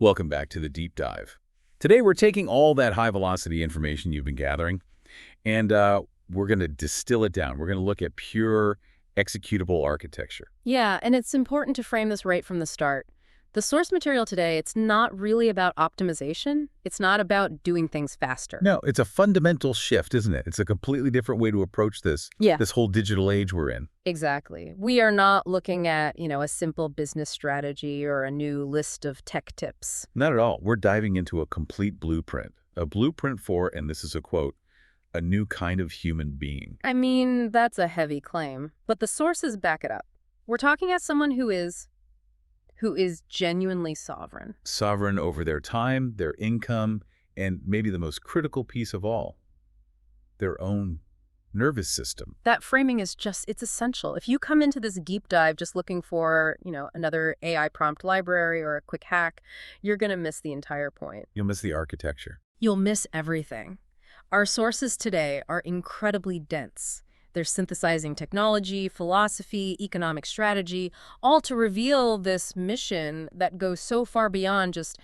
Welcome back to the Deep Dive. Today we're taking all that high-velocity information you've been gathering, and we're going to distill it down. We're going to look at pure executable architecture. Yeah, and it's important to frame this right from the start. The source material today, it's not really about optimization. It's not about doing things faster. No, it's a fundamental shift, isn't it? It's a completely different way to approach this whole digital age we're in. Exactly. We are not looking at, a simple business strategy or a new list of tech tips. Not at all. We're diving into a complete blueprint. A blueprint for, and this is a quote, a new kind of human being. I mean, that's a heavy claim, but the sources back it up. We're talking as someone who is genuinely sovereign. Sovereign over their time, their income, and maybe the most critical piece of all, their own nervous system. That framing is it's essential. If you come into this deep dive just looking for, another AI prompt library or a quick hack, you're going to miss the entire point. You'll miss the architecture. You'll miss everything. Our sources today are incredibly dense. They're synthesizing technology, philosophy, economic strategy, all to reveal this mission that goes so far beyond just,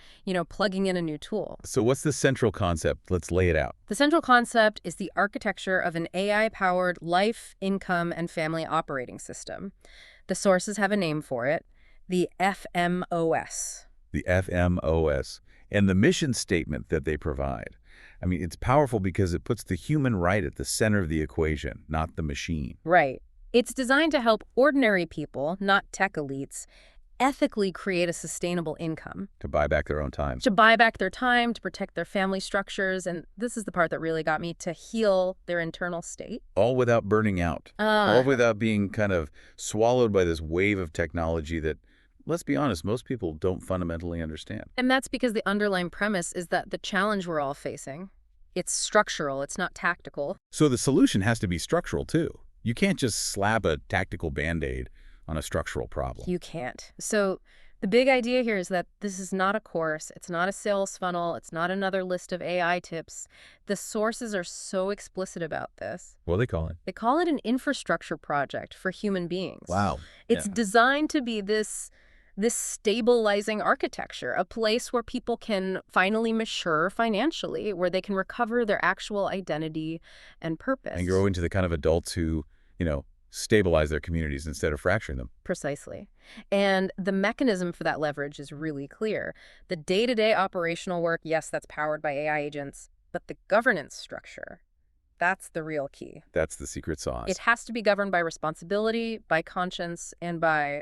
plugging in a new tool. So what's the central concept? Let's lay it out. The central concept is the architecture of an AI-powered life, income, and family operating system. The sources have a name for it, the FMOS. The FMOS. And the mission statement that they provide. I mean, it's powerful because it puts the human right at the center of the equation, not the machine. Right. It's designed to help ordinary people, not tech elites, ethically create a sustainable income. To buy back their own time. To buy back their time, to protect their family structures, and this is the part that really got me, to heal their internal state. All without burning out. All without being kind of swallowed by this wave of technology that, let's be honest, most people don't fundamentally understand. And that's because the underlying premise is that the challenge we're all facing, it's structural, it's not tactical. So the solution has to be structural, too. You can't just slap a tactical Band-Aid on a structural problem. You can't. So the big idea here is that this is not a course, it's not a sales funnel, it's not another list of AI tips. The sources are so explicit about this. What do they call it? They call it an infrastructure project for human beings. Wow. It's designed to be this stabilizing architecture, a place where people can finally mature financially, where they can recover their actual identity and purpose. And grow into the kind of adults who, stabilize their communities instead of fracturing them. Precisely. And the mechanism for that leverage is really clear. The day-to-day operational work, yes, that's powered by AI agents, but the governance structure, that's the real key. That's the secret sauce. It has to be governed by responsibility, by conscience, and by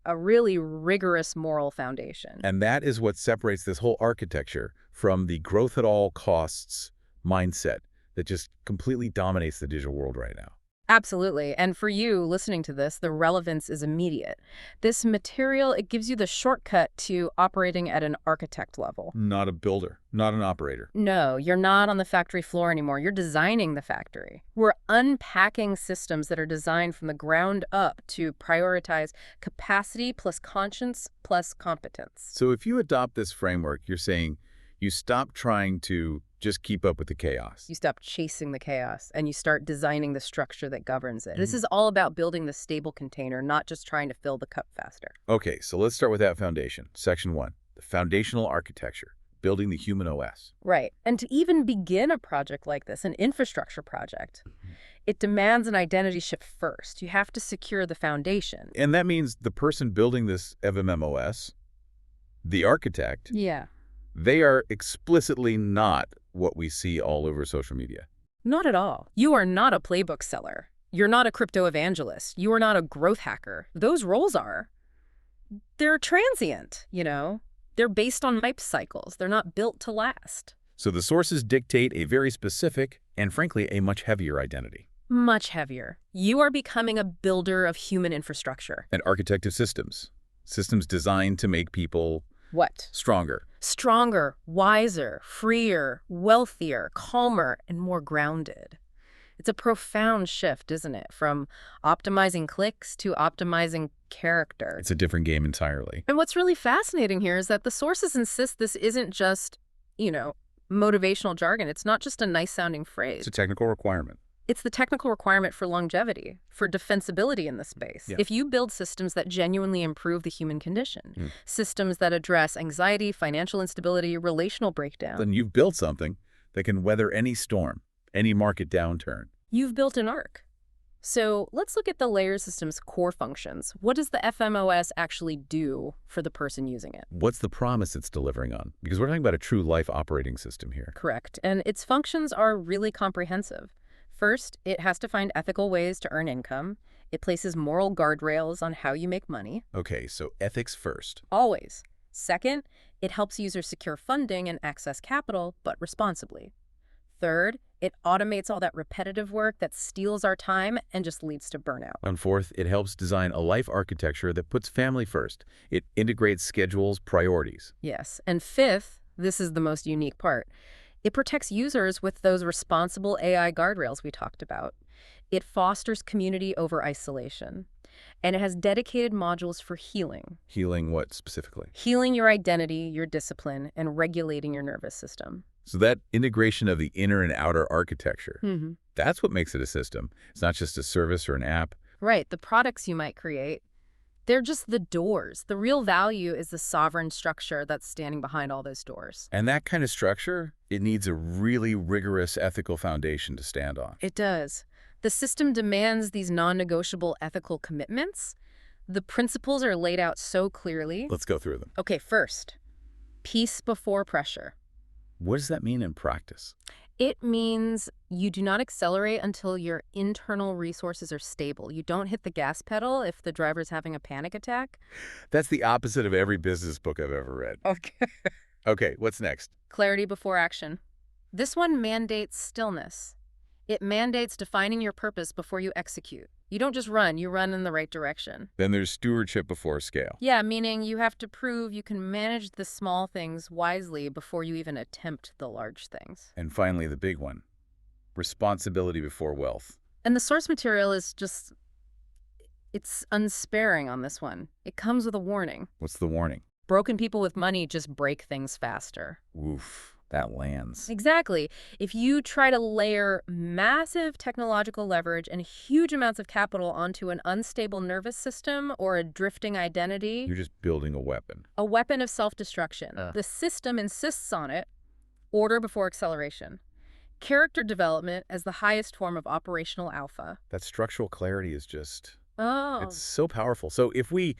a really rigorous moral foundation. And that is what separates this whole architecture from the growth at all costs mindset that just completely dominates the digital world right now. Absolutely. And for you listening to this, the relevance is immediate. This material, it gives you the shortcut to operating at an architect level. Not a builder, not an operator. No, you're not on the factory floor anymore. You're designing the factory. We're unpacking systems that are designed from the ground up to prioritize capacity plus conscience plus competence. So if you adopt this framework, you're saying you stop trying to just keep up with the chaos. You stop chasing the chaos and you start designing the structure that governs it. This is all about building the stable container, not just trying to fill the cup faster. Okay, so let's start with that foundation. Section 1, the foundational architecture, building the human OS. Right. And to even begin a project like this, an infrastructure project, it demands an identity shift first. You have to secure the foundation. And that means the person building this FMOS, the architect, they are explicitly not what we see all over social media. Not at all. You are not a playbook seller. You're not a crypto evangelist. You are not a growth hacker. Those roles are. They're transient, They're based on hype cycles. They're not built to last. So the sources dictate a very specific and, frankly, a much heavier identity. Much heavier. You are becoming a builder of human infrastructure. An architect of systems. Systems designed to make people... What? Stronger. Stronger, wiser, freer, wealthier, calmer, and more grounded. It's a profound shift, isn't it? From optimizing clicks to optimizing character. It's a different game entirely. And what's really fascinating here is that the sources insist this isn't just, motivational jargon. It's not just a nice-sounding phrase. It's a technical requirement. It's the technical requirement for longevity, for defensibility in the space. Yeah. If you build systems that genuinely improve the human condition, Mm. systems that address anxiety, financial instability, relational breakdown, Then you've built something that can weather any storm, any market downturn. you've built an arc. So let's look at the layer system's core functions. What does the FMOS actually do for the person using it? What's the promise it's delivering on? Because we're talking about a true life operating system here. Correct. And its functions are really comprehensive. First, it has to find ethical ways to earn income. It places moral guardrails on how you make money. Okay, so ethics first. Always. Second, it helps users secure funding and access capital, but responsibly. Third, it automates all that repetitive work that steals our time and just leads to burnout. And fourth, it helps design a life architecture that puts family first. It integrates schedules, priorities. Yes. And fifth, this is the most unique part, it protects users with those responsible AI guardrails we talked about. It fosters community over isolation. And it has dedicated modules for healing. Healing what specifically? Healing your identity, your discipline, and regulating your nervous system. So that integration of the inner and outer architecture, Mm-hmm. that's what makes it a system. It's not just a service or an app. Right. The products you might create, they're just the doors. The real value is the sovereign structure that's standing behind all those doors. And that kind of structure, it needs a really rigorous ethical foundation to stand on. It does. The system demands these non-negotiable ethical commitments. The principles are laid out so clearly. Let's go through them. Okay, first, peace before pressure. What does that mean in practice? It means you do not accelerate until your internal resources are stable. You don't hit the gas pedal if the driver's having a panic attack. That's the opposite of every business book I've ever read. Okay. Okay, what's next? Clarity before action. This one mandates stillness. It mandates defining your purpose before you execute. You don't just run, you run in the right direction. Then there's stewardship before scale. Yeah, meaning you have to prove you can manage the small things wisely before you even attempt the large things. And finally, the big one, responsibility before wealth. And the source material is just, it's unsparing on this one. It comes with a warning. What's the warning? Broken people with money just break things faster. Oof, that lands. Exactly. If you try to layer massive technological leverage and huge amounts of capital onto an unstable nervous system or a drifting identity, You're just building a weapon. a weapon of self-destruction. Uh. The system insists on it, order before acceleration. Character development as the highest form of operational alpha. That structural clarity is just, Oh. it's so powerful. So if we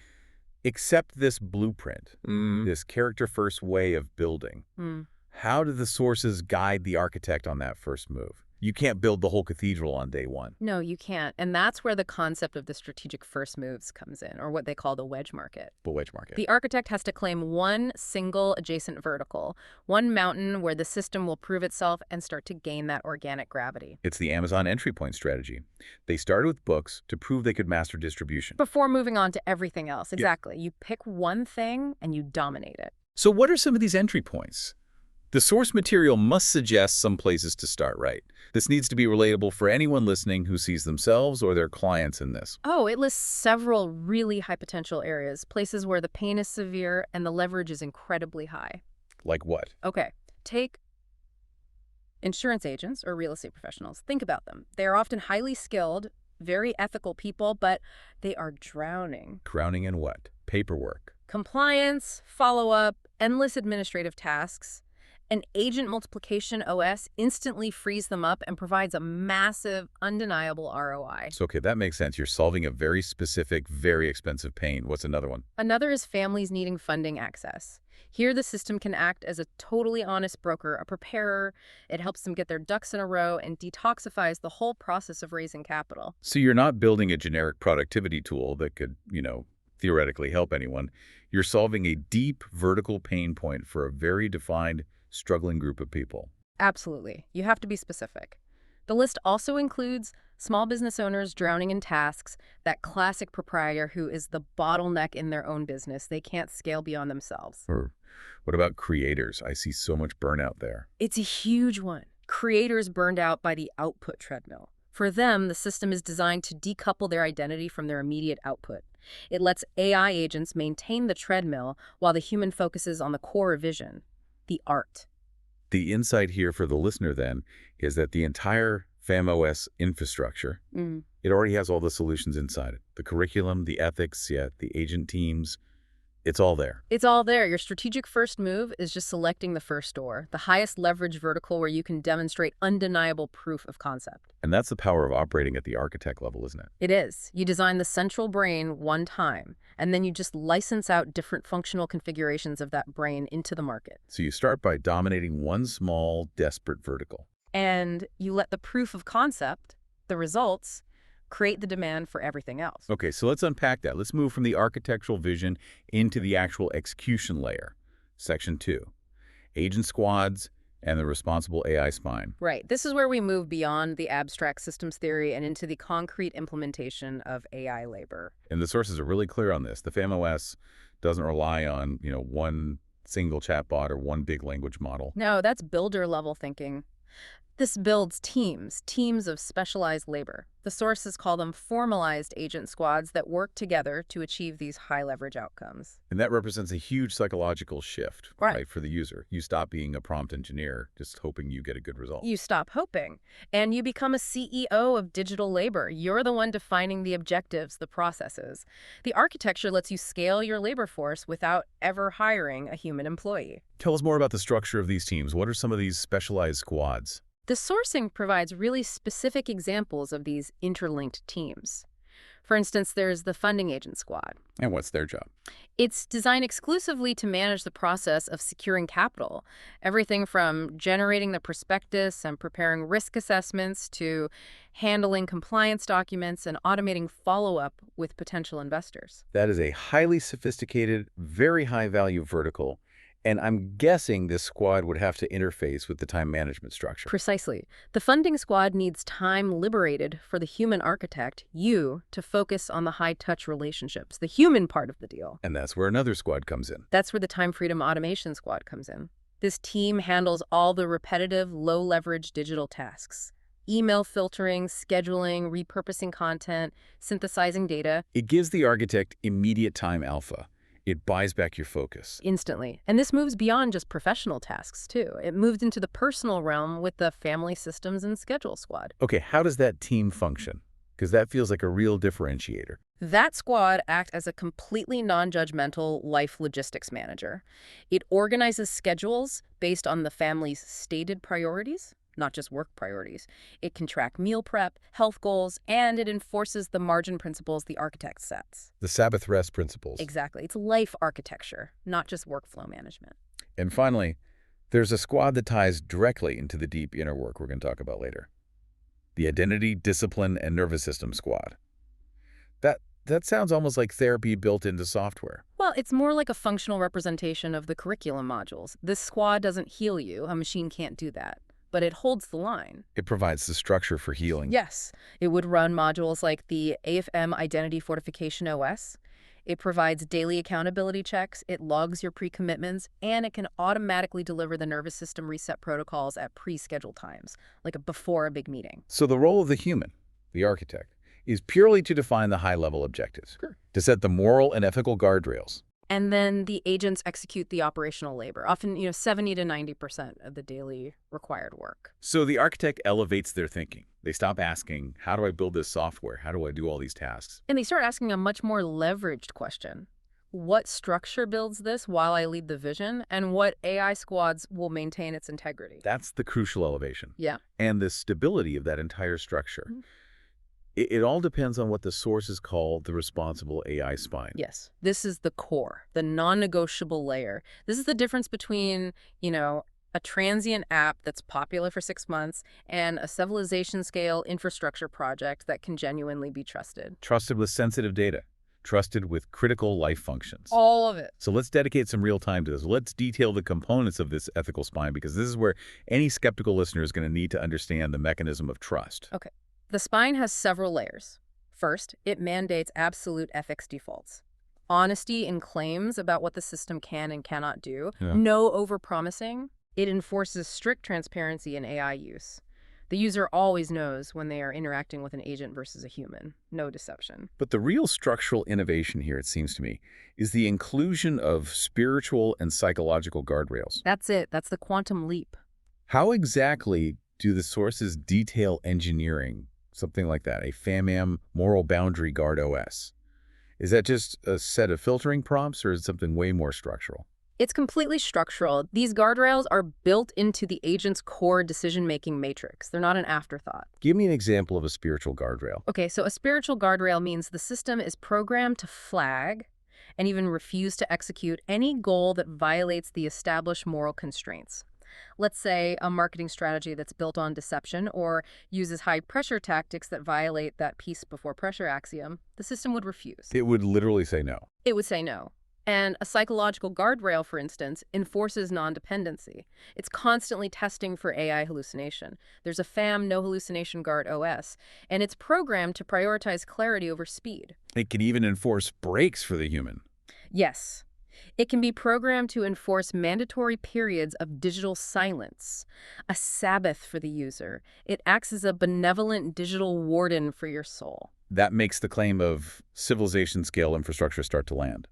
accept this blueprint, this character-first way of building, Hmm. how do the sources guide the architect on that first move? You can't build the whole cathedral on day one. No, you can't. And that's where the concept of the strategic first moves comes in, or what they call the wedge market. The wedge market. The architect has to claim one single adjacent vertical, one mountain where the system will prove itself and start to gain that organic gravity. It's the Amazon entry point strategy. They started with books to prove they could master distribution. Before moving on to everything else. Exactly. You pick one thing and you dominate it. So what are some of these entry points? The source material must suggest some places to start, right? This needs to be relatable for anyone listening who sees themselves or their clients in this. Oh, it lists several really high potential areas, places where the pain is severe and the leverage is incredibly high. Like what? Okay, take insurance agents or real estate professionals. Think about them. They are often highly skilled, very ethical people, but they are drowning. Crowning in what? Paperwork. Compliance, follow-up, endless administrative tasks. An agent multiplication OS instantly frees them up and provides a massive, undeniable ROI. So, okay, that makes sense. You're solving a very specific, very expensive pain. What's another one? Another is families needing funding access. Here, the system can act as a totally honest broker, a preparer. It helps them get their ducks in a row and detoxifies the whole process of raising capital. So you're not building a generic productivity tool that could, theoretically help anyone. You're solving a deep vertical pain point for a very defined, struggling group of people. Absolutely. You have to be specific. The list also includes small business owners drowning in tasks, that classic proprietor who is the bottleneck in their own business. They can't scale beyond themselves. Or what about creators? I see so much burnout there. It's a huge one. Creators burned out by the output treadmill. For them, the system is designed to decouple their identity from their immediate output. It lets AI agents maintain the treadmill while the human focuses on the core vision, the art. The insight here for the listener, then, is that the entire FamOS infrastructure. Mm. It already has all the solutions inside it. The curriculum, the ethics, the agent teams. It's all there. It's all there. Your strategic first move is just selecting the first door, the highest leverage vertical where you can demonstrate undeniable proof of concept. And that's the power of operating at the architect level, isn't it? It is. You design the central brain one time, and then you just license out different functional configurations of that brain into the market. So you start by dominating one small, desperate vertical. And you let the proof of concept, the results, create the demand for everything else. Okay, so let's unpack that. Let's move from the architectural vision into the actual execution layer. Section 2, agent squads and the responsible AI spine. Right. This is where we move beyond the abstract systems theory and into the concrete implementation of AI labor. And the sources are really clear on this. The FamOS doesn't rely on, one single chatbot or one big language model. No, that's builder-level thinking. This builds teams of specialized labor. The sources call them formalized agent squads that work together to achieve these high-leverage outcomes. And that represents a huge psychological shift, Right. for the user. You stop being a prompt engineer, just hoping you get a good result. You stop hoping, and you become a CEO of digital labor. You're the one defining the objectives, the processes. The architecture lets you scale your labor force without ever hiring a human employee. Tell us more about the structure of these teams. What are some of these specialized squads? The sourcing provides really specific examples of these interlinked teams. For instance, there's the funding agent squad. And what's their job? It's designed exclusively to manage the process of securing capital, everything from generating the prospectus and preparing risk assessments to handling compliance documents and automating follow-up with potential investors. That is a highly sophisticated, very high-value vertical. And I'm guessing this squad would have to interface with the time management structure. Precisely. The funding squad needs time liberated for the human architect, you, to focus on the high-touch relationships, the human part of the deal. And that's where another squad comes in. That's where the time freedom automation squad comes in. This team handles all the repetitive, low-leverage digital tasks. Email filtering, scheduling, repurposing content, synthesizing data. It gives the architect immediate time alpha. It buys back your focus. Instantly. And this moves beyond just professional tasks, too. It moves into the personal realm with the family systems and schedule squad. Okay, how does that team function? Because that feels like a real differentiator. That squad acts as a completely non-judgmental life logistics manager. It organizes schedules based on the family's stated priorities, not just work priorities. It can track meal prep, health goals, and it enforces the margin principles the architect sets. The Sabbath rest principles. Exactly. It's life architecture, not just workflow management. And finally, there's a squad that ties directly into the deep inner work we're going to talk about later. The Identity, Discipline, and Nervous System squad. That sounds almost like therapy built into software. Well, it's more like a functional representation of the curriculum modules. This squad doesn't heal you. A machine can't do that. But it holds the line. It provides the structure for healing. Yes, it would run modules like the AFM Identity Fortification OS. It provides daily accountability checks, it logs your pre-commitments, and it can automatically deliver the nervous system reset protocols at pre-scheduled times, like before a big meeting. So the role of the human, the architect, is purely to define the high-level objectives, to set the moral and ethical guardrails. And then the agents execute the operational labor, often 70 to 90% of the daily required work. So the architect elevates their thinking. They stop asking, how do I build this software? How do I do all these tasks? And they start asking a much more leveraged question. What structure builds this while I lead the vision, and what AI squads will maintain its integrity? That's the crucial elevation. Yeah. And the stability of that entire structure. Mm-hmm. It all depends on what the sources call the responsible AI spine. Yes. This is the core, the non-negotiable layer. This is the difference between, a transient app that's popular for 6 months and a civilization-scale infrastructure project that can genuinely be trusted. Trusted with sensitive data. Trusted with critical life functions. All of it. So let's dedicate some real time to this. Let's detail the components of this ethical spine, because this is where any skeptical listener is going to need to understand the mechanism of trust. Okay. The spine has several layers. First, it mandates absolute ethics defaults. Honesty in claims about what the system can and cannot do. Yeah. No overpromising. It enforces strict transparency in AI use. The user always knows when they are interacting with an agent versus a human. No deception. But the real structural innovation here, it seems to me, is the inclusion of spiritual and psychological guardrails. That's it. That's the quantum leap. How exactly Do the sources detail engineering, something like that, a FAMAM Moral Boundary Guard OS? Is that just a set of filtering prompts, or is it something way more structural? It's completely structural. These guardrails are built into the agent's core decision-making matrix. They're not an afterthought. Give me an example of a spiritual guardrail. Okay, so a spiritual guardrail means the system is programmed to flag and even refuse to execute any goal that violates the established moral constraints. Let's say a marketing strategy that's built on deception or uses high-pressure tactics that violate that peace before pressure axiom. The system would refuse. It would literally say no. It would say no. And a psychological guardrail, for instance, enforces non-dependency. It's constantly testing for AI hallucination. There's a FAM No Hallucination Guard OS, and it's programmed to prioritize clarity over speed. It can even enforce breaks for the human. Yes. It can be programmed to enforce mandatory periods of digital silence, a Sabbath for the user. It acts as a benevolent digital warden for your soul. That makes the claim of civilization-scale infrastructure start to land.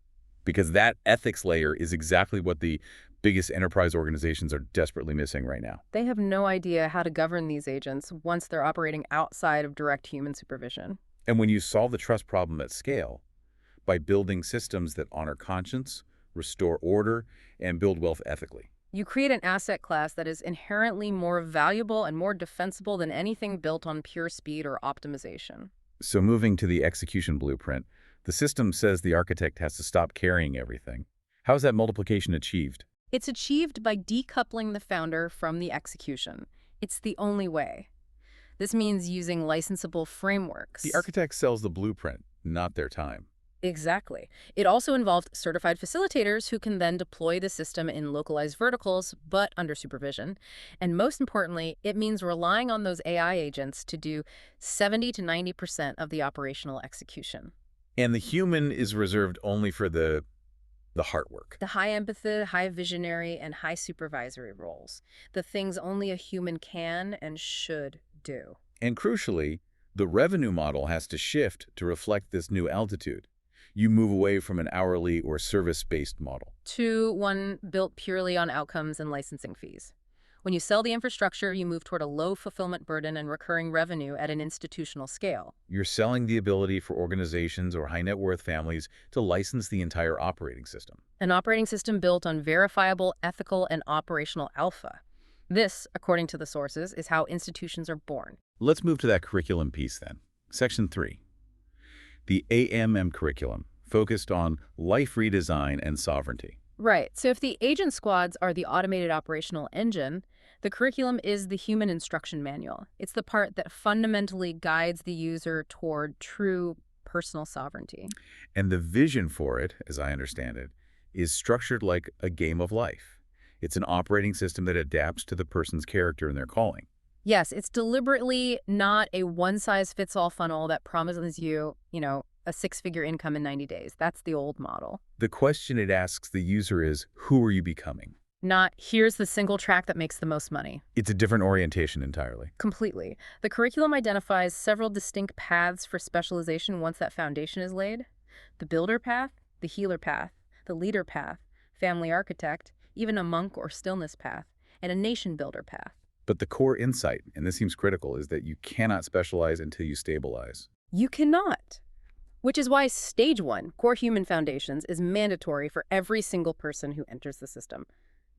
Because that ethics layer is exactly what the biggest enterprise organizations are desperately missing right now. They have no idea how to govern these agents once they're operating outside of direct human supervision. And when you solve the trust problem at scale, by building systems that honor conscience, restore order, and build wealth ethically, you create an asset class that is inherently more valuable and more defensible than anything built on pure speed or optimization. So moving to the execution blueprint, the system says the architect has to stop carrying everything. How is that multiplication achieved? It's achieved by decoupling the founder from the execution. It's the only way. This means using licensable frameworks. The architect sells the blueprint, not their time. Exactly. It also involved certified facilitators who can then deploy the system in localized verticals, but under supervision. And most importantly, it means relying on those AI agents to do 70 to 90% of the operational execution. And the human is reserved only for the heart work. The high empathy, high visionary, and high supervisory roles. The things only a human can and should do. And crucially, the revenue model has to shift to reflect this new altitude. You move away from an hourly or service-based model to one built purely on outcomes and licensing fees. When you sell the infrastructure, you move toward a low fulfillment burden and recurring revenue at an institutional scale. You're selling the ability for organizations or high-net-worth families to license the entire operating system. An operating system built on verifiable, ethical, and operational alpha. This, according to the sources, is how institutions are born. Let's move to that curriculum piece then. Section 3. The AMM curriculum, focused on life redesign and sovereignty. Right. So if the agent squads are the automated operational engine, the curriculum is the human instruction manual. It's the part that fundamentally guides the user toward true personal sovereignty. And the vision for it, as I understand it, is structured like a game of life. It's an operating system that adapts to the person's character and their calling. Yes, it's deliberately not a one-size-fits-all funnel that promises you, a six-figure income in 90 days. That's the old model. The question it asks the user is, who are you becoming? Not, here's the single track that makes the most money. It's a different orientation entirely. Completely. The curriculum identifies several distinct paths for specialization once that foundation is laid. The builder path, the healer path, the leader path, family architect, even a monk or stillness path, and a nation builder path. But the core insight, and this seems critical, is that you cannot specialize until you stabilize. You cannot. Which is why Stage 1, Core Human Foundations, is mandatory for every single person who enters the system.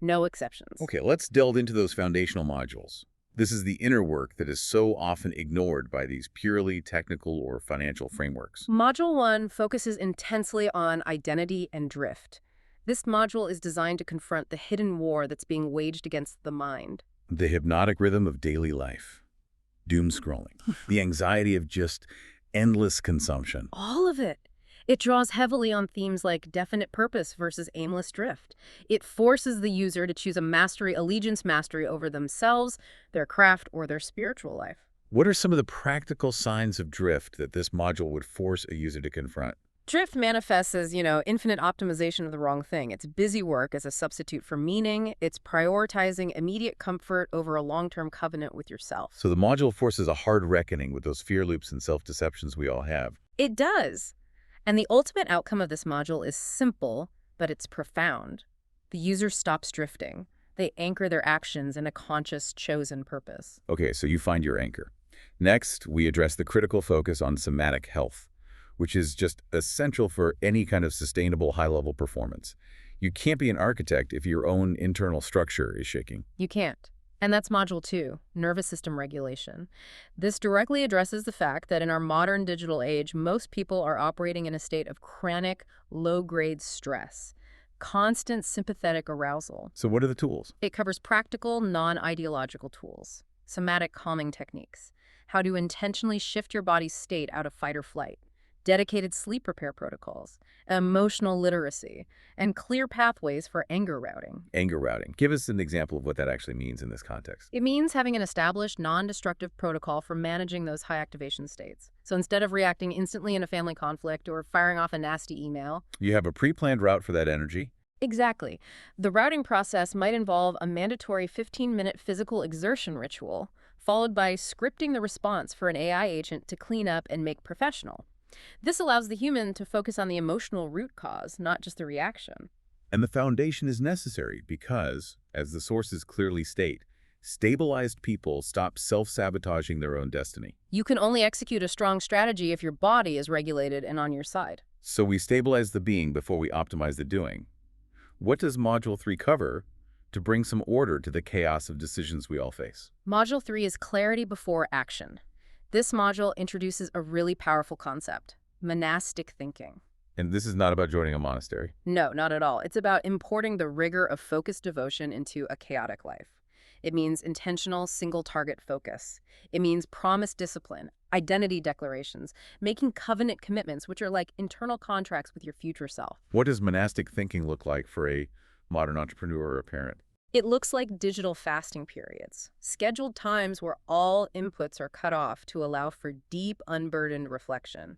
No exceptions. Okay, let's delve into those foundational modules. This is the inner work that is so often ignored by these purely technical or financial frameworks. Module 1 focuses intensely on identity and drift. This module is designed to confront the hidden war that's being waged against the mind. The hypnotic rhythm of daily life. Doom scrolling. The anxiety of just endless consumption. All of it. It draws heavily on themes like definite purpose versus aimless drift. It forces the user to choose allegiance mastery over themselves, their craft, or their spiritual life. What are some of the practical signs of drift that this module would force a user to confront? Drift manifests as, infinite optimization of the wrong thing. It's busy work as a substitute for meaning. It's prioritizing immediate comfort over a long-term covenant with yourself. So the module forces a hard reckoning with those fear loops and self-deceptions we all have. It does. And the ultimate outcome of this module is simple, but it's profound. The user stops drifting. They anchor their actions in a conscious, chosen purpose. Okay, so you find your anchor. Next, we address the critical focus on somatic health, which is just essential for any kind of sustainable high-level performance. You can't be an architect if your own internal structure is shaking. You can't. And that's Module 2, Nervous System Regulation. This directly addresses the fact that in our modern digital age, most people are operating in a state of chronic, low-grade stress, constant sympathetic arousal. So what are the tools? It covers practical, non-ideological tools, somatic calming techniques, how to intentionally shift your body's state out of fight or flight, dedicated sleep repair protocols, emotional literacy, and clear pathways for anger routing. Anger routing. Give us an example of what that actually means in this context. It means having an established, non-destructive protocol for managing those high activation states. So instead of reacting instantly in a family conflict or firing off a nasty email, You have a pre-planned route for that energy. exactly. The routing process might involve a mandatory 15-minute physical exertion ritual, followed by scripting the response for an AI agent to clean up and make professional. This allows the human to focus on the emotional root cause, not just the reaction. And the foundation is necessary because, as the sources clearly state, stabilized people stop self-sabotaging their own destiny. You can only execute a strong strategy if your body is regulated and on your side. So we stabilize the being before we optimize the doing. What does Module 3 cover to bring some order to the chaos of decisions we all face? Module 3 is clarity before action. This module introduces a really powerful concept, monastic thinking. And this is not about joining a monastery. No, not at all. It's about importing the rigor of focused devotion into a chaotic life. It means intentional, single-target focus. It means promised discipline, identity declarations, making covenant commitments, which are like internal contracts with your future self. What does monastic thinking look like for a modern entrepreneur or a parent? It looks like digital fasting periods, scheduled times where all inputs are cut off to allow for deep, unburdened reflection.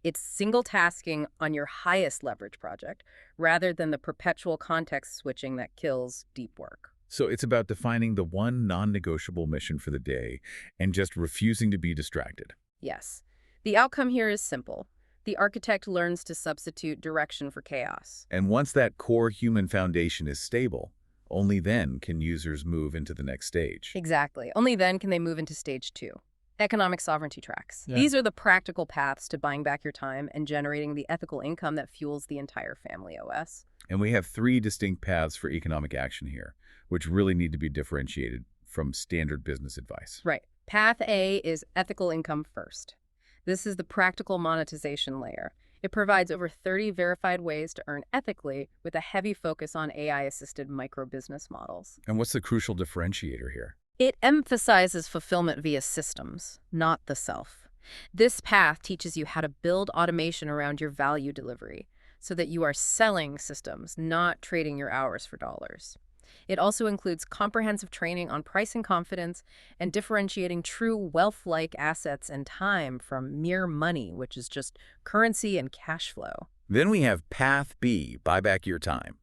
It's single tasking on your highest leverage project rather than the perpetual context switching that kills deep work. So it's about defining the one non-negotiable mission for the day and just refusing to be distracted. Yes. The outcome here is simple. The architect learns to substitute direction for chaos. And once that core human foundation is stable, only then can users move into the next stage. Exactly. Only then can they move into stage 2. Economic sovereignty tracks. Yeah. These are the practical paths to buying back your time and generating the ethical income that fuels the entire family OS. And we have 3 distinct paths for economic action here, which really need to be differentiated from standard business advice. Right. Path A is ethical income first. This is the practical monetization layer. It provides over 30 verified ways to earn ethically with a heavy focus on AI-assisted micro-business models. And what's the crucial differentiator here? It emphasizes fulfillment via systems, not the self. This path teaches you how to build automation around your value delivery so that you are selling systems, not trading your hours for dollars. It also includes comprehensive training on pricing confidence and differentiating true wealth-like assets and time from mere money, which is just currency and cash flow. Then we have Path B, buy back your time.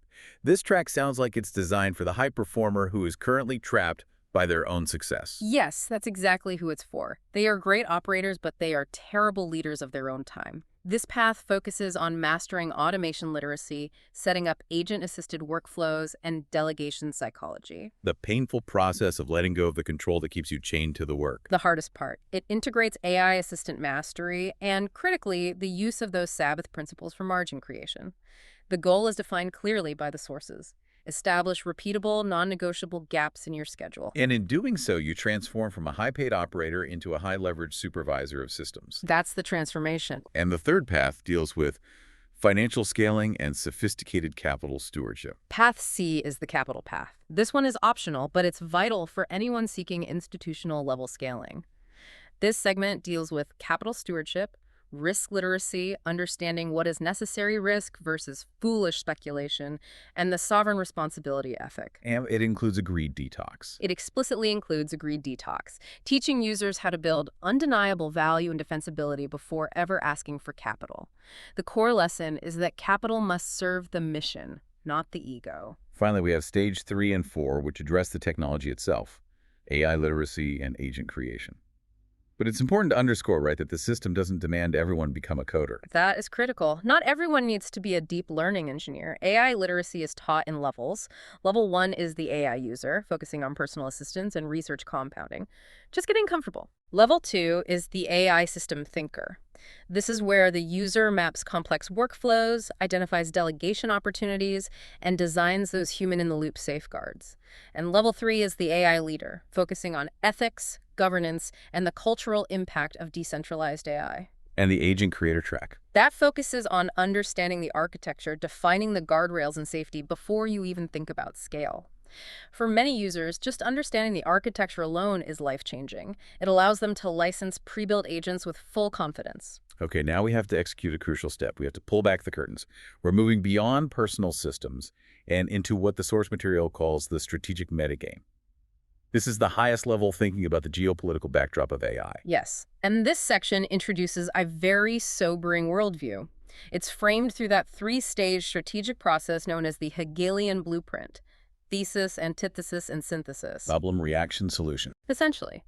This track sounds like it's designed for the high performer who is currently trapped by their own success. Yes, that's exactly who it's for. They are great operators, but they are terrible leaders of their own time. This path focuses on mastering automation literacy, setting up agent-assisted workflows, and delegation psychology. The painful process of letting go of the control that keeps you chained to the work. The hardest part. It integrates AI assistant mastery and, critically, the use of those Sabbath principles for margin creation. The goal is defined clearly by the sources. Establish repeatable, non-negotiable gaps in your schedule. And in doing so, you transform from a high-paid operator into a high-leverage supervisor of systems. That's the transformation. And the third path deals with financial scaling and sophisticated capital stewardship. Path C is the capital path. This one is optional, but it's vital for anyone seeking institutional-level scaling. This segment deals with capital stewardship, risk literacy, understanding what is necessary risk versus foolish speculation, and the sovereign responsibility ethic. And it includes a greed detox. It explicitly includes a greed detox, teaching users how to build undeniable value and defensibility before ever asking for capital. The core lesson is that capital must serve the mission, not the ego. Finally, we have stage 3 and 4, which address the technology itself, AI literacy and agent creation. But it's important to underscore, right, that the system doesn't demand everyone become a coder. That is critical. Not everyone needs to be a deep learning engineer. AI literacy is taught in levels. Level 1 is the AI user, focusing on personal assistance and research compounding, just getting comfortable. Level 2 is the AI system thinker. This is where the user maps complex workflows, identifies delegation opportunities, and designs those human-in-the-loop safeguards. And level 3 is the AI leader, focusing on ethics, governance, and the cultural impact of decentralized AI. And the agent creator track. That focuses on understanding the architecture, defining the guardrails and safety before you even think about scale. For many users, just understanding the architecture alone is life-changing. It allows them to license pre-built agents with full confidence. Okay, now we have to execute a crucial step. We have to pull back the curtains. We're moving beyond personal systems and into what the source material calls the strategic metagame. This is the highest level thinking about the geopolitical backdrop of AI. Yes, and this section introduces a very sobering worldview. It's framed through that three-stage strategic process known as the Hegelian blueprint: thesis, antithesis, and synthesis. Problem, reaction, solution. Essentially,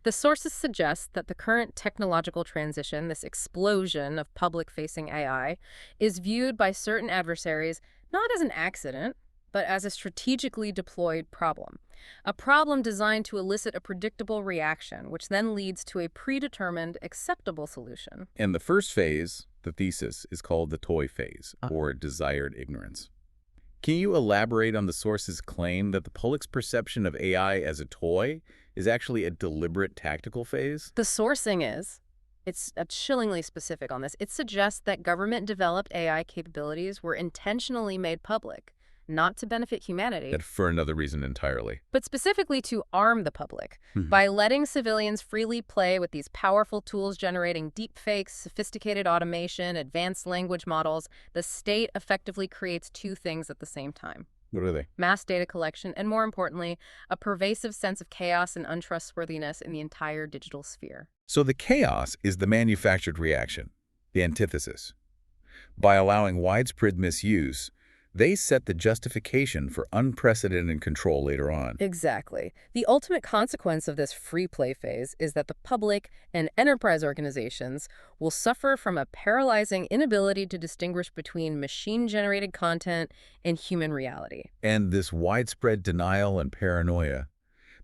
the sources suggest that the current technological transition, this explosion of public-facing AI, is viewed by certain adversaries not as an accident, but as a strategically deployed problem. A problem designed to elicit a predictable reaction, which then leads to a predetermined, acceptable solution. And the first phase, the thesis, is called the toy phase, or desired ignorance. Can you elaborate on the source's claim that the public's perception of AI as a toy is actually a deliberate tactical phase? The sourcing it's chillingly specific on this. It suggests that government-developed AI capabilities were intentionally made public, not to benefit humanity, That for another reason entirely. but specifically to arm the public. By letting civilians freely play with these powerful tools generating deepfakes, sophisticated automation, advanced language models, the state effectively creates two things at the same time: What are they? mass data collection, and more importantly, a pervasive sense of chaos and untrustworthiness in the entire digital sphere. So the chaos is the manufactured reaction, the antithesis. By allowing widespread misuse, they set the justification for unprecedented control later on. Exactly. The ultimate consequence of this free play phase is that the public and enterprise organizations will suffer from a paralyzing inability to distinguish between machine-generated content and human reality. And this widespread denial and paranoia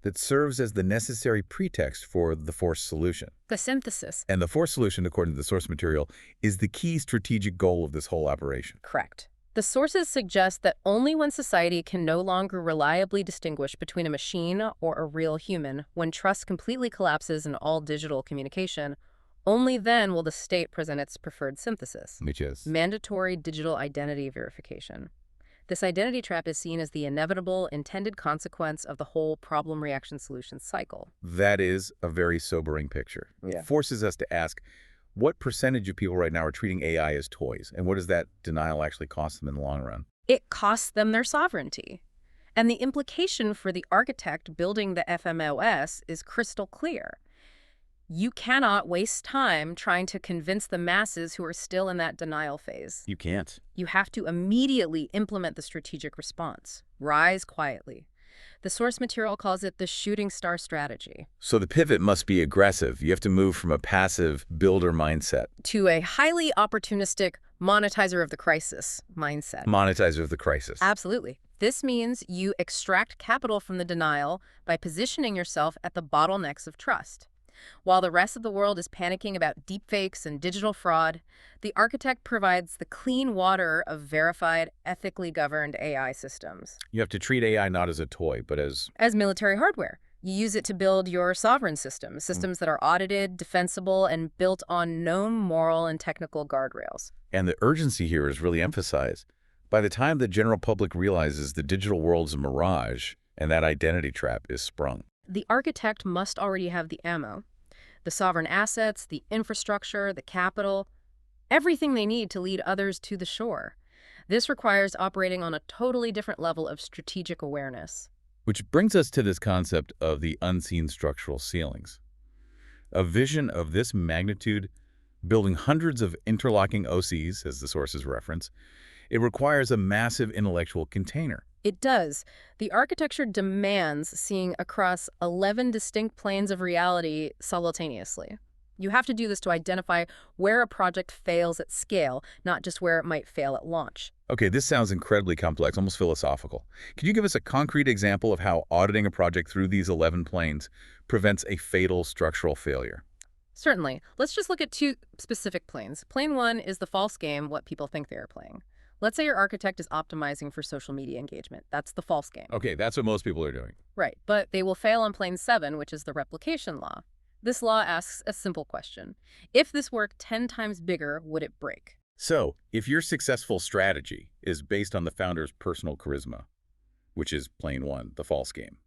that serves as the necessary pretext for the forced solution. The synthesis. And the forced solution, according to the source material, is the key strategic goal of this whole operation. Correct. The sources suggest that only when society can no longer reliably distinguish between a machine or a real human, when trust completely collapses in all digital communication, only then will the state present its preferred synthesis: Which is? mandatory digital identity verification. This identity trap is seen as the inevitable, intended consequence of the whole problem-reaction-solution cycle. That is a very sobering picture. Yeah. It forces us to ask, what percentage of people right now are treating AI as toys? And what does that denial actually cost them in the long run? It costs them their sovereignty. And the implication for the architect building the FMOS is crystal clear. You cannot waste time trying to convince the masses who are still in that denial phase. You can't. You have to immediately implement the strategic response. Rise quietly. The source material calls it the shooting star strategy. So the pivot must be aggressive. You have to move from a passive builder mindset. To a highly opportunistic monetizer of the crisis mindset. Monetizer of the crisis. Absolutely. This means you extract capital from the denial by positioning yourself at the bottlenecks of trust. While the rest of the world is panicking about deepfakes and digital fraud, the architect provides the clean water of verified, ethically governed AI systems. You have to treat AI not as a toy, but as... As military hardware, you use it to build your sovereign systems, systems that are audited, defensible, and built on known moral and technical guardrails. And the urgency here is really emphasized. By the time the general public realizes the digital world's a mirage and that identity trap is sprung, the architect must already have the ammo, the sovereign assets, the infrastructure, the capital, everything they need to lead others to the shore. This requires operating on a totally different level of strategic awareness. which brings us to this concept of the unseen structural ceilings. A vision of this magnitude, building hundreds of interlocking OCs, as the sources reference, it requires a massive intellectual container. It does. The architecture demands seeing across 11 distinct planes of reality simultaneously. You have to do this to identify where a project fails at scale, not just where it might fail at launch. Okay, this sounds incredibly complex, almost philosophical. Can you give us a concrete example of how auditing a project through these 11 planes prevents a fatal structural failure? Certainly. Let's just look at two specific planes. Plane one is the false game, what people think they are playing. Let's say your architect is optimizing for social media engagement. That's the false game. Okay, that's what most people are doing. Right, but they will fail on plane 7, which is the replication law. This law asks a simple question. If this were 10 times bigger, would it break? So, if your successful strategy is based on the founder's personal charisma, which is plane one, the false game,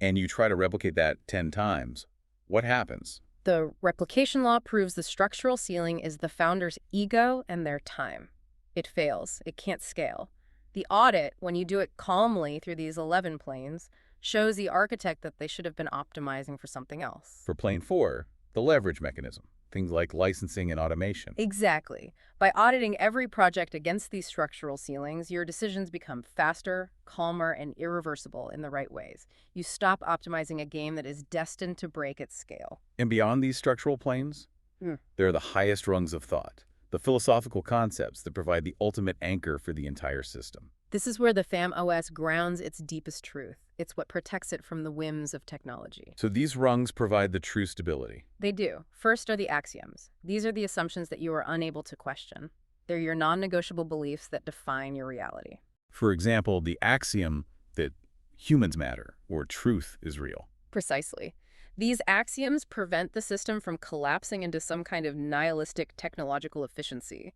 and you try to replicate that 10 times, what happens? The replication law proves the structural ceiling is the founder's ego and their time. It fails. It can't scale. The audit, when you do it calmly through these 11 planes, shows the architect that they should have been optimizing for something else. For plane four, the leverage mechanism, things like licensing and automation. Exactly. By auditing every project against these structural ceilings, your decisions become faster, calmer, and irreversible in the right ways. You stop optimizing a game that is destined to break at scale. And beyond these structural planes, there are the highest rungs of thought, the philosophical concepts that provide the ultimate anchor for the entire system. This is where the FAM OS grounds its deepest truth. It's what protects it from the whims of technology. So these rungs provide the true stability. They do. First are the axioms. These are the assumptions that you are unable to question. They're your non-negotiable beliefs that define your reality. For example, the axiom that humans matter or truth is real. Precisely. These axioms prevent the system from collapsing into some kind of nihilistic technological efficiency.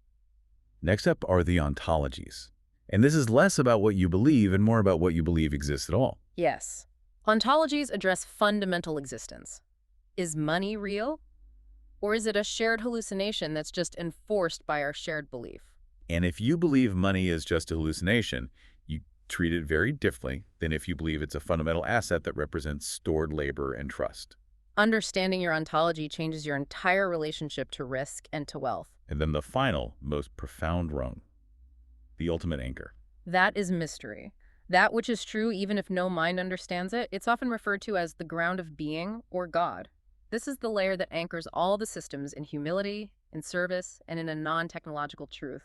Next up are the ontologies. And this is less about what you believe and more about what you believe exists at all. Yes. Ontologies address fundamental existence. Is money real? Or is it a shared hallucination that's just enforced by our shared belief? And if you believe money is just a hallucination, you treat it very differently than if you believe it's a fundamental asset that represents stored labor and trust. Understanding your ontology changes your entire relationship to risk and to wealth. And then the final, most profound rung, the ultimate anchor. That is mystery. That which is true even if no mind understands it, it's often referred to as the ground of being or God. This is the layer that anchors all the systems in humility, in service, and in a non-technological truth.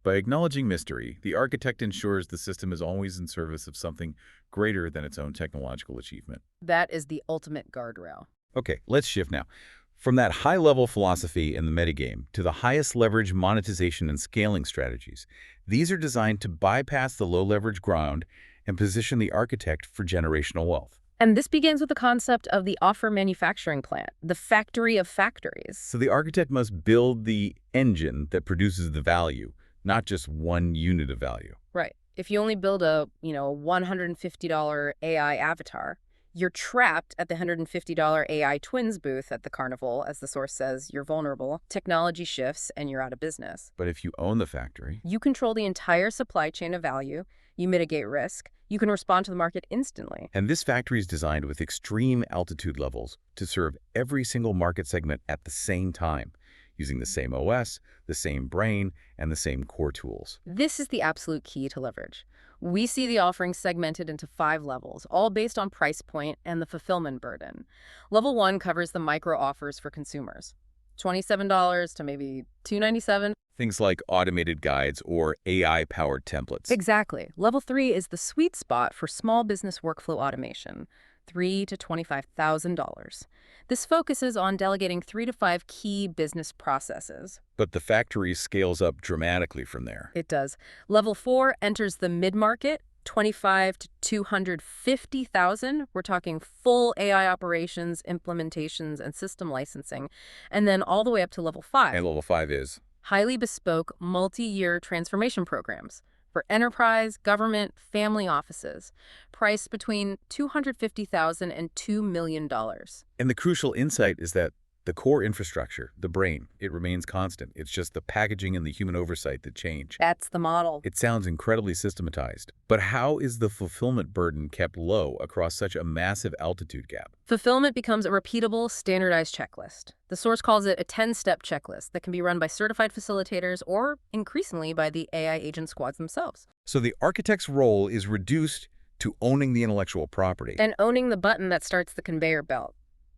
By acknowledging mystery, the architect ensures the system is always in service of something greater than its own technological achievement. That is the ultimate guardrail. Okay, let's shift now. From that high-level philosophy in the metagame to the highest leverage monetization and scaling strategies, these are designed to bypass the low-leverage ground and position the architect for generational wealth. And this begins with the concept of the offer manufacturing plant, the factory of factories. So the architect must build the engine that produces the value, not just one unit of value. Right. If you only build a $150 AI avatar, you're trapped at the $150 AI twins booth at the carnival. As the source says, you're vulnerable. Technology shifts and you're out of business. But if you own the factory, You control the entire supply chain of value. You mitigate risk. You can respond to the market instantly. and this factory is designed with extreme altitude levels to serve every single market segment at the same time, using the same OS, the same brain, and the same core tools. This is the absolute key to leverage. We see the offerings segmented into 5 levels, all based on price point and the fulfillment burden. Level 1 covers the micro offers for consumers, $27 to maybe $297. Things like automated guides or AI-powered templates. Exactly. Level 3 is the sweet spot for small business workflow automation, $3,000 to $25,000. This focuses on delegating 3 to 5 key business processes. But the factory scales up dramatically from there. It does. Level 4 enters the mid-market, $25,000 to $250,000. We're talking full AI operations, implementations, and system licensing. And then all the way up to level 5. And level 5 is? Highly bespoke, multi-year transformation programs for enterprise, government, family offices, priced between $250,000 and $2 million. And the crucial insight is that The core infrastructure, the brain, it remains constant. It's just the packaging and the human oversight that change. That's the model. It sounds incredibly systematized. But how is the fulfillment burden kept low across such a massive altitude gap? Fulfillment becomes a repeatable, standardized checklist. The source calls it a 10-step checklist that can be run by certified facilitators or, increasingly, by the AI agent squads themselves. So the architect's role is reduced to owning the intellectual property. And owning the button that starts the conveyor belt.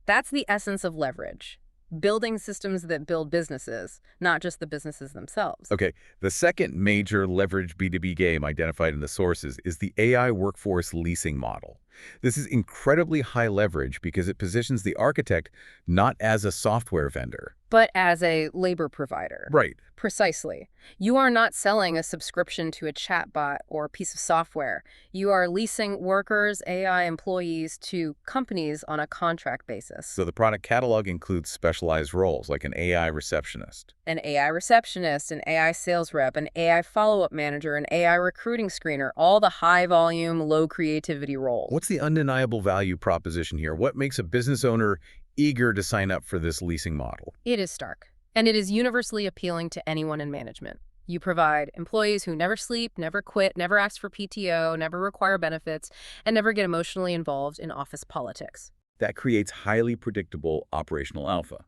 That's the essence of leverage. Building systems that build businesses, not just the businesses themselves. Okay, the second major leverage B2B game identified in the sources is the AI workforce leasing model. This is incredibly high leverage because it positions the architect not as a software vendor, but as a labor provider. right? Precisely. You are not selling a subscription to a chatbot or a piece of software. You are leasing workers, AI employees, to companies on a contract basis. So the product catalog includes specialized roles like an AI receptionist. An AI receptionist, an AI sales rep, an AI follow-up manager, an AI recruiting screener, all the high-volume, low-creativity roles. What's the undeniable value proposition here? What makes a business owner eager to sign up for this leasing model? It is stark, and it is universally appealing to anyone in management. You provide employees who never sleep, never quit, never ask for PTO, never require benefits, and never get emotionally involved in office politics. That creates highly predictable operational alpha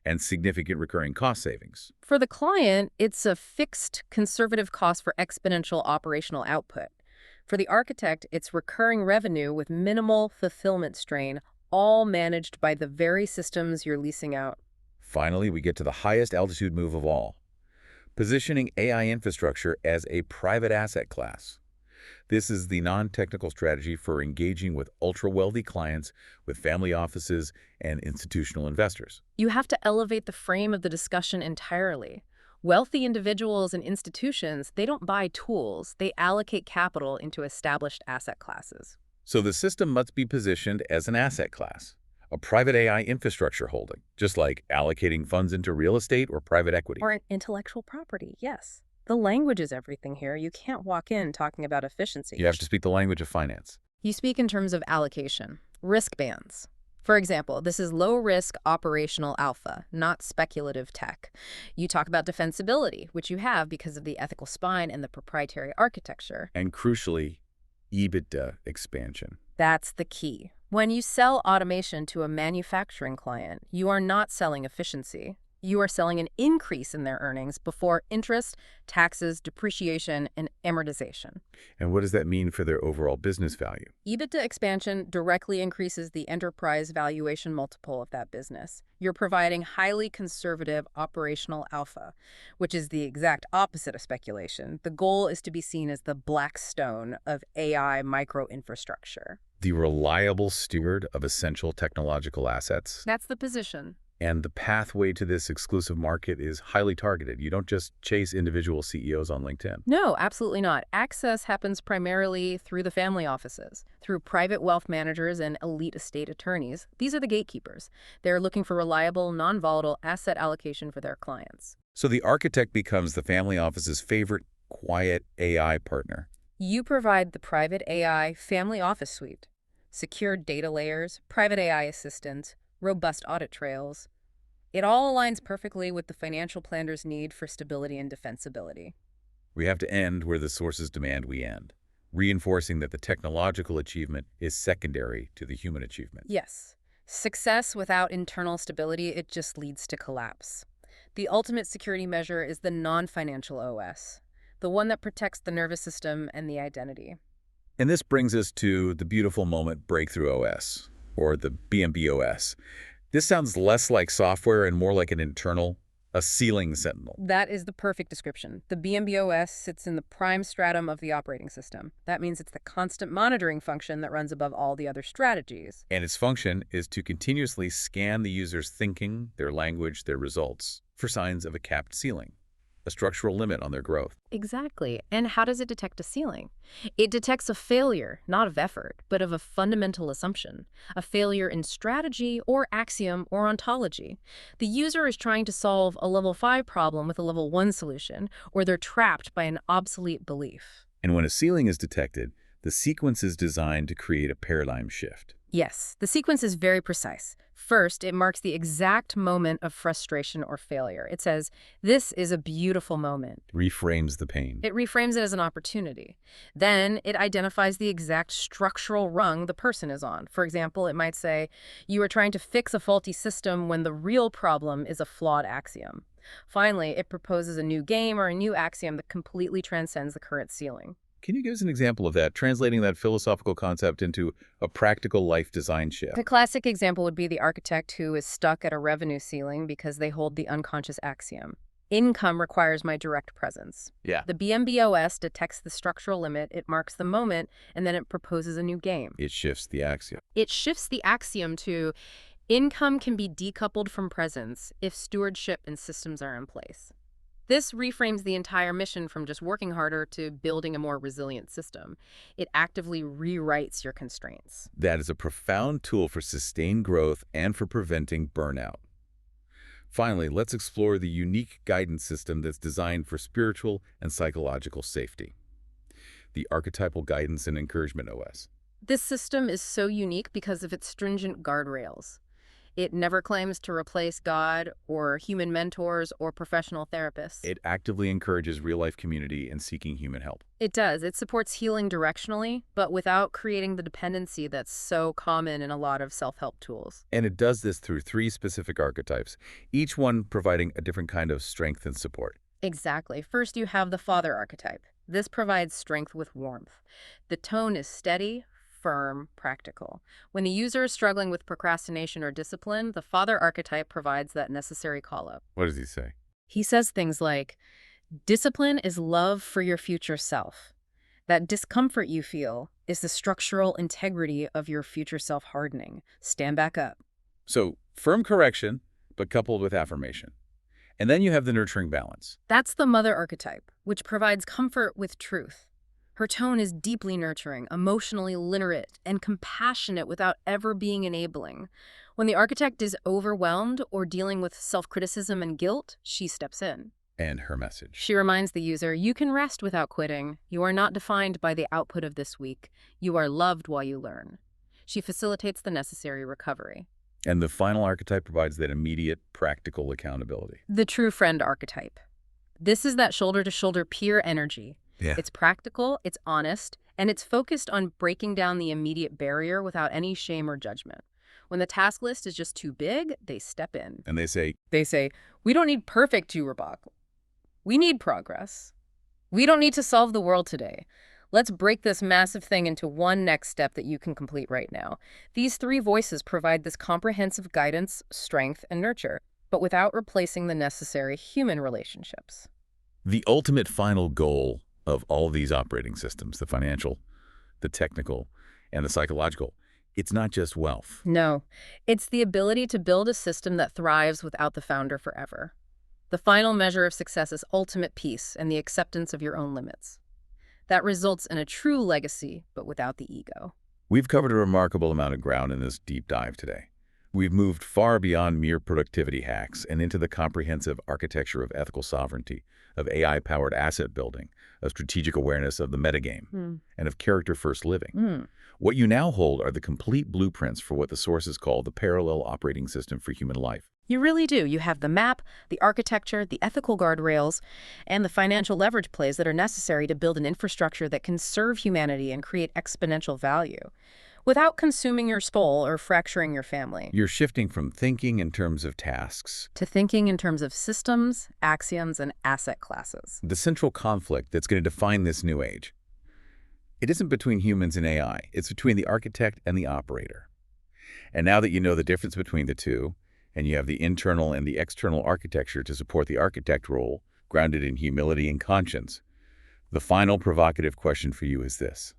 and significant recurring cost savings. For the client, it's a fixed, conservative cost for exponential operational output. For the architect, it's recurring revenue with minimal fulfillment strain, all managed by the very systems you're leasing out. Finally, we get to the highest altitude move of all, positioning AI infrastructure as a private asset class. This is the non-technical strategy for engaging with ultra-wealthy clients, with family offices, and institutional investors. You have to elevate the frame of the discussion entirely. Wealthy individuals and institutions, they don't buy tools, they allocate capital into established asset classes. So the system must be positioned as an asset class, a private AI infrastructure holding, just like allocating funds into real estate or private equity. Or an intellectual property, yes. The language is everything here. You can't walk in talking about efficiency. You have to speak the language of finance. You speak in terms of allocation, risk bands. For example, this is low-risk operational alpha, not speculative tech. You talk about defensibility, which you have because of the ethical spine and the proprietary architecture. And crucially, EBITDA expansion. That's the key. When you sell automation to a manufacturing client, you are not selling efficiency. You are selling an increase in their earnings before interest, taxes, depreciation, and amortization. And what does that mean for their overall business value? EBITDA expansion directly increases the enterprise valuation multiple of that business. You're providing highly conservative operational alpha, which is the exact opposite of speculation. The goal is to be seen as the Blackstone of AI micro-infrastructure. The reliable steward of essential technological assets. That's the position. And the pathway to this exclusive market is highly targeted. You don't just chase individual CEOs on LinkedIn. No, absolutely not. Access happens primarily through the family offices, through private wealth managers and elite estate attorneys. These are the gatekeepers. They're looking for reliable, non-volatile asset allocation for their clients. So the architect becomes the family office's favorite quiet AI partner. You provide the private AI family office suite, secure data layers, private AI assistants, robust audit trails. It all aligns perfectly with the financial planner's need for stability and defensibility. We have to end where the sources demand we end, reinforcing that the technological achievement is secondary to the human achievement. Yes. Success without internal stability, it just leads to collapse. The ultimate security measure is the non-financial OS, the one that protects the nervous system and the identity. And this brings us to the beautiful moment Breakthrough OS, or the BMBOS. This sounds less like software and more like an internal, a ceiling sentinel. That is the perfect description. The BMBOS sits in the prime stratum of the operating system. That means it's the constant monitoring function that runs above all the other strategies. And its function is to continuously scan the user's thinking, their language, their results for signs of a capped ceiling, a structural limit on their growth. Exactly. And how does it detect a ceiling? It detects a failure, not of effort, but of a fundamental assumption, a failure in strategy or axiom or ontology. The user is trying to solve a level 5 problem with a level 1 solution, or they're trapped by an obsolete belief. And when a ceiling is detected, the sequence is designed to create a paradigm shift. Yes, the sequence is very precise. First, it marks the exact moment of frustration or failure. It says, this is a beautiful moment. Reframes the pain. It reframes it as an opportunity. Then it identifies the exact structural rung the person is on. For example, it might say, you are trying to fix a faulty system when the real problem is a flawed axiom. Finally, it proposes a new game or a new axiom that completely transcends the current ceiling. Can you give us an example of that, translating that philosophical concept into a practical life design shift? The classic example would be the architect who is stuck at a revenue ceiling because they hold the unconscious axiom. Income requires my direct presence. Yeah. The BMBOS detects the structural limit, it marks the moment, and then it proposes a new game. It shifts the axiom. It shifts the axiom to income can be decoupled from presence if stewardship and systems are in place. This reframes the entire mission from just working harder to building a more resilient system. It actively rewrites your constraints. That is a profound tool for sustained growth and for preventing burnout. Finally, let's explore the unique guidance system that's designed for spiritual and psychological safety. The Archetypal Guidance and Encouragement OS. This system is so unique because of its stringent guardrails. It never claims to replace God or human mentors or professional therapists. It actively encourages real-life community and seeking human help. It does. It supports healing directionally, but without creating the dependency that's so common in a lot of self-help tools. And it does this through 3 specific archetypes, each one providing a different kind of strength and support. Exactly. First, you have the father archetype. This provides strength with warmth. The tone is steady, firm, practical. When the user is struggling with procrastination or discipline, the father archetype provides that necessary call-up. What does he say? He says things like, discipline is love for your future self. That discomfort you feel is the structural integrity of your future self hardening. Stand back up. So, firm correction, but coupled with affirmation. And then you have the nurturing balance. That's the mother archetype, which provides comfort with truth. Her tone is deeply nurturing, emotionally literate, and compassionate without ever being enabling. When the architect is overwhelmed or dealing with self-criticism and guilt, she steps in. And her message. She reminds the user, you can rest without quitting. You are not defined by the output of this week. You are loved while you learn. She facilitates the necessary recovery. And the final archetype provides that immediate, practical accountability. The true friend archetype. This is that shoulder-to-shoulder peer energy. Yeah. It's practical, it's honest, and it's focused on breaking down the immediate barrier without any shame or judgment. When the task list is just too big, they step in. And they say, we don't need perfect Jurabak. We need progress. We don't need to solve the world today. Let's break this massive thing into one next step that you can complete right now. These 3 voices provide this comprehensive guidance, strength, and nurture, but without replacing the necessary human relationships. the ultimate final goal of all of these operating systems, the financial, the technical, and the psychological, it's not just wealth. No, it's the ability to build a system that thrives without the founder forever. The final measure of success is ultimate peace and the acceptance of your own limits. That results in a true legacy, but without the ego. We've covered a remarkable amount of ground in this deep dive today. We've moved far beyond mere productivity hacks and into the comprehensive architecture of ethical sovereignty, of AI-powered asset building, of strategic awareness of the metagame, and of character-first living. What you now hold are the complete blueprints for what the sources call the parallel operating system for human life. You really do. You have the map, the architecture, the ethical guardrails, and the financial leverage plays that are necessary to build an infrastructure that can serve humanity and create exponential value without consuming your soul or fracturing your family. You're shifting from thinking in terms of tasks To thinking in terms of systems, axioms, and asset classes. the central conflict that's going to define this new age. It isn't between humans and AI, it's between the architect and the operator. And now that you know the difference between the two, and you have the internal and the external architecture to support the architect role, grounded in humility and conscience, the final provocative question for you is this.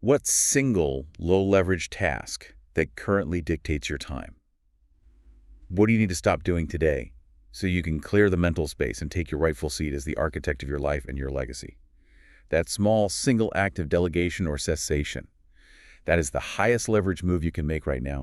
What single low-leverage task that currently dictates your time? What do you need to stop doing today so you can clear the mental space and take your rightful seat as the architect of your life and your legacy? That small single act of delegation or cessation, that is the highest leverage move you can make right now,